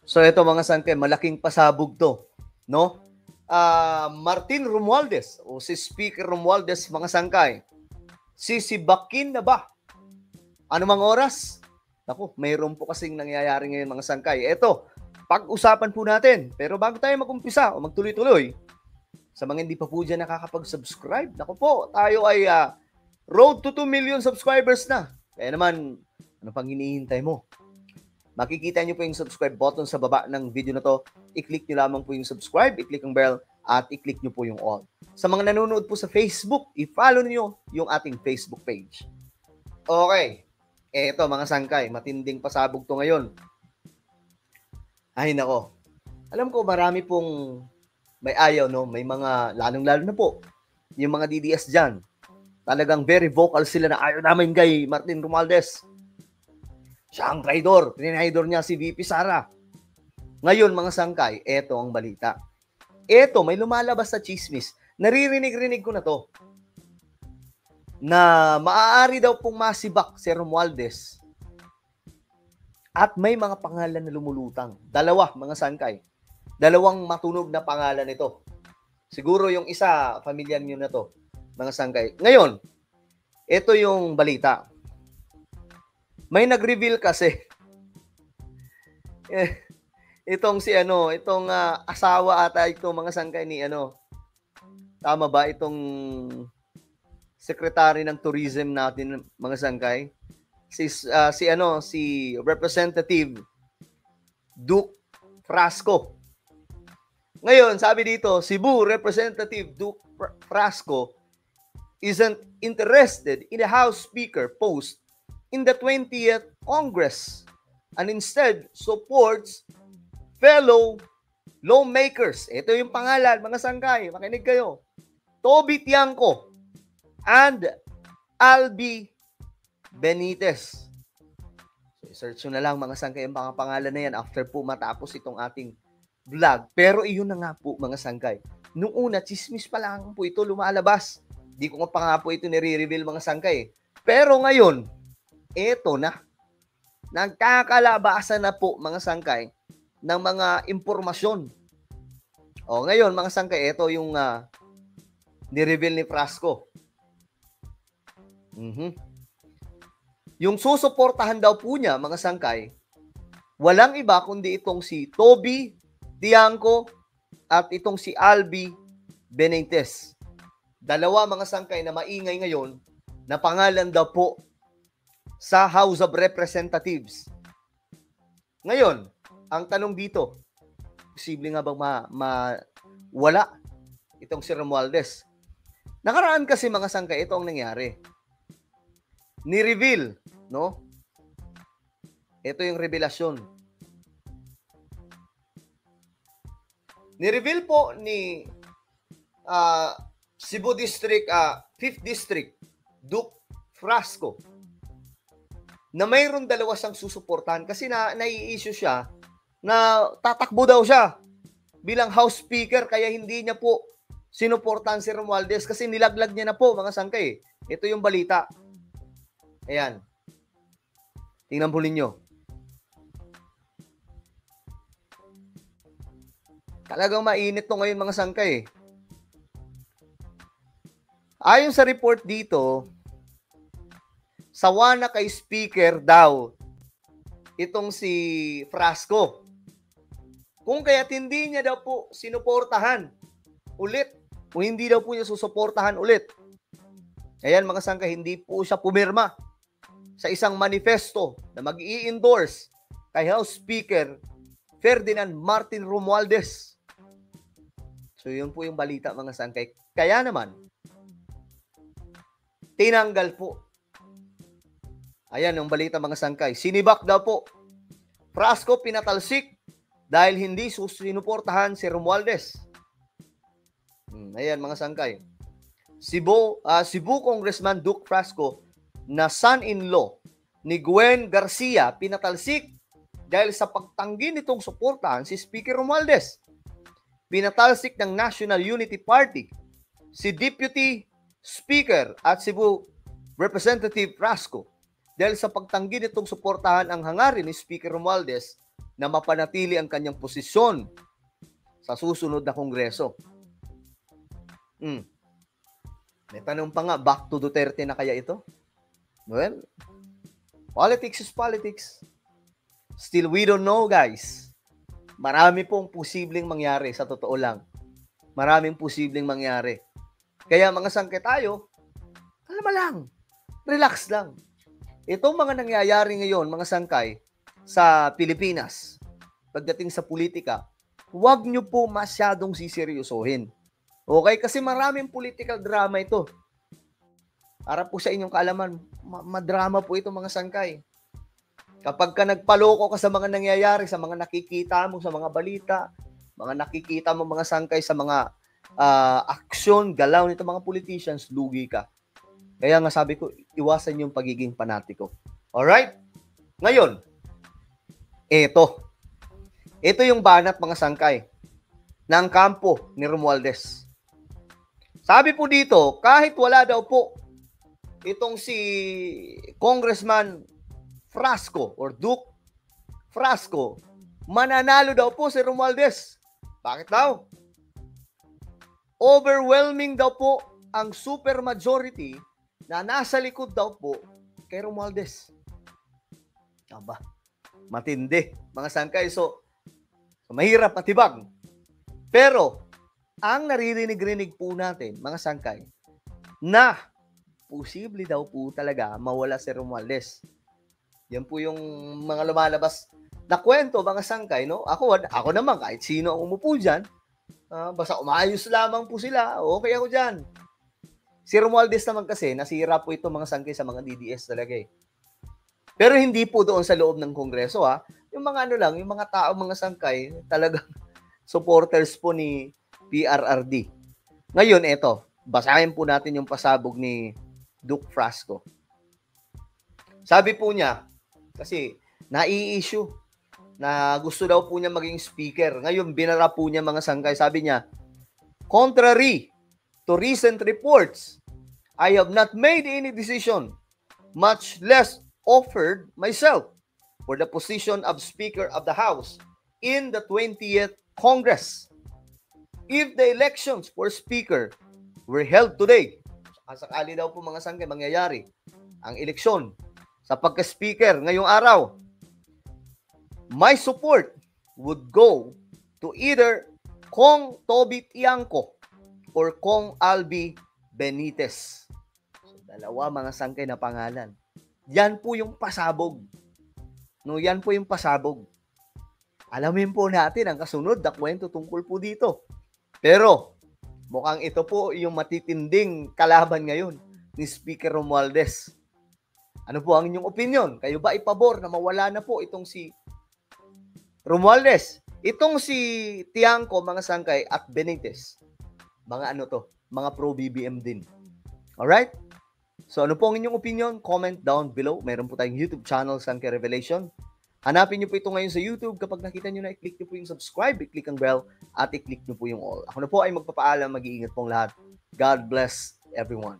So ito mga sangkay, malaking pasabog to, no? Martin Romualdez o si Speaker Romualdez mga sangkay, sisibakin na ba? Anumang oras? Naku, mayroon po kasing nangyayari ngayon mga sangkay. Ito, pag-usapan po natin. Pero bago tayo mag-umpisa o magtuloy-tuloy, sa mga hindi pa po dyan nakakapag-subscribe, naku po, tayo ay road to 2 million subscribers na. Kaya naman, ano pang hinihintay mo? Makikita nyo po yung subscribe button sa baba ng video na to. I-click nyo lamang po yung subscribe, i-click ang bell, at i-click nyo po yung all. Sa mga nanonood po sa Facebook, i-follow nyo yung ating Facebook page. Okay. Eto mga sangkay, matinding pasabog to ngayon. Ay nako. Alam ko marami pong may ayaw, no? May mga, lalong-lalo na po, yung mga DDS dyan. Talagang very vocal sila na ayaw namin kay Martin Romualdez. Siya ang traidor. Tinraidor niya si VP Sara. Ngayon, mga sangkay, eto ang balita. Eto, may lumalabas sa chismis. Naririnig-rinig ko na to. Na maaari daw pong masibak si Romualdez. At may mga pangalan na lumulutang. Dalawa, mga sangkay. Dalawang matunog na pangalan ito. Siguro yung isa, familiar nyo na to, mga sangkay. Ngayon, ito yung balita. May nag-reveal kasi itong si itong asawa ata itong mga sangkay ni tama ba itong secretary ng tourism natin mga sangkay? Si Representative Duke Frasco. Ngayon, sabi dito, Cebu Representative Duke Frasco isn't interested in the House Speaker post in the 20th Congress and instead supports fellow lawmakers. Ito yung pangalan, mga sangkay, makinig kayo. Toby Tiangco and Albi Benitez. So, search nyo na lang mga sangkay ang mga pangalan na yan after po matapos itong ating vlog. Pero iyon na nga po mga sangkay. Noong una, chismis pa lang po ito lumalabas. Di ko pa nga po ito nire-reveal mga sangkay. Pero ngayon, eto na. Nagkakalabasan na po mga sangkay ng mga impormasyon. O ngayon mga sangkay, eto yung ni-reveal ni Frasco. Yung susuportahan daw po niya mga sangkay, walang iba kundi itong si Toby Tiangco at itong si Albi Benitez. Dalawa mga sangkay na maingay ngayon na pangalan daw po sa House of Representatives. Ngayon, ang tanong dito, posible nga bang wala itong si Romualdez? Nakaraan kasi mga sangkay, ito ang nangyari. Ni-reveal, no? Ito yung revelasyon. Ni-reveal po ni Cebu District, 5th District, Duke Frasco, na mayroon dalawa siyang susuportahan kasi nai-issue siya na tatakbo daw siya bilang House Speaker kaya hindi niya po sinuportahan si Romualdez kasi nilaglag niya na po mga sangkay. Ito yung balita. Ayan. Tingnan po ninyo. Talagang mainit to ngayon mga sangkay. Ayon sa report dito, sawa na kay Speaker daw itong si Frasco. Kung kaya't hindi niya daw po sinuportahan ulit o hindi daw po niya susuportahan ulit. Ayan mga sangkay, hindi po siya pumirma sa isang manifesto na mag-i-endorse kay House Speaker Ferdinand Martin Romualdez. So yun po yung balita mga sangkay. Kaya naman, tinanggal po. Ayan yung balita mga sangkay. Sinibak daw po. Frasco pinatalsik dahil hindi sinuportahan si Romualdez. Ayan mga sangkay. Cebu Congressman Duke Frasco na son-in-law ni Gwen Garcia pinatalsik dahil sa pagtanggi nitong suportahan si Speaker Romualdez. Pinatalsik ng National Unity Party si Deputy Speaker at Cebu Representative Frasco dahil sa pagtanggi nitong suportahan ang hangarin ni Speaker Romualdez na mapanatili ang kanyang posisyon sa susunod na Kongreso. May tanong pa nga, back to Duterte na kaya ito? Well, politics is politics. Still, we don't know, guys. Marami pong posibleng mangyari, sa totoo lang. Maraming posibleng mangyari. Kaya mga sangkay tayo, kalma lang. Relax lang. Itong mga nangyayari ngayon, mga sangkay, sa Pilipinas, pagdating sa politika, huwag nyo po masyadong siseryosohin. Okay? Kasi maraming political drama ito. Para po sa inyong kaalaman, madrama po ito mga sangkay. Kapag ka nagpaloko ka sa mga nangyayari, sa mga nakikita mo, sa mga balita, mga nakikita mo mga sangkay sa mga aksyon, galaw nito mga politicians, lugi ka. Kaya nga sabi ko, iwasan yung pagiging panatiko. Alright? Ngayon, ito yung banat mga sangkay ng kampo ni Romualdez. Sabi po dito, kahit wala daw po itong si Congressman Frasco or Duke Frasco, mananalo daw po si Romualdez. Bakit daw? Overwhelming daw po ang super majority na nasa likod daw po kay Romualdez. Aba, matindi mga sangkay. So mahirap matibag. Pero ang naririnig-rinig po natin mga sangkay na posible daw po talaga mawala si Romualdez. Yan po yung mga lumalabas na kwento, mga sangkay, no? Ako naman, kahit sino ang umupo dyan, basta umayos lamang po sila, okay ako dyan. Si Romualdez naman kasi, nasira po ito mga sangkay sa mga DDS talaga eh. Pero hindi po doon sa loob ng Kongreso, ha? Yung mga yung mga tao, mga sangkay, talagang supporters po ni PRRD. Ngayon, basahin po natin yung pasabog ni Duke Frasco. Sabi po niya, kasi nai-issue na gusto daw po niya maging speaker. Ngayon, binara po niya mga sangkay. Sabi niya, contrary to recent reports, I have not made any decision, much less offered myself for the position of Speaker of the House in the 20th Congress. If the elections for Speaker were held today, sakali daw po mga sangkay mangyayari ang eleksyon sa pagka-speaker ngayong araw, my support would go to either Kong Toby Tiangco or Kong Albi Benitez. So, dalawa mga sangkay na pangalan. Yan po yung pasabog. No, yan po yung pasabog. Alamin po natin ang kasunod na kwento tungkol po dito. Pero, mukhang ito po yung matitinding kalaban ngayon ni Speaker Romualdez. Ano po ang inyong opinion? Kayo ba ipabor na mawala na po itong si Romualdez? Itong si Tiangco, mga sangkay, at Benitez, mga mga pro-BBM din. Alright? So ano po ang inyong opinion? Comment down below. Meron po tayong YouTube channel, Sangkay Revelation. Hanapin niyo po ito ngayon sa YouTube. Kapag nakita niyo na, i-click niyo po yung subscribe, i-click ang bell, at i-click niyo po yung all. Ako na po ay magpapaalam. Mag-iingat pong lahat. God bless everyone.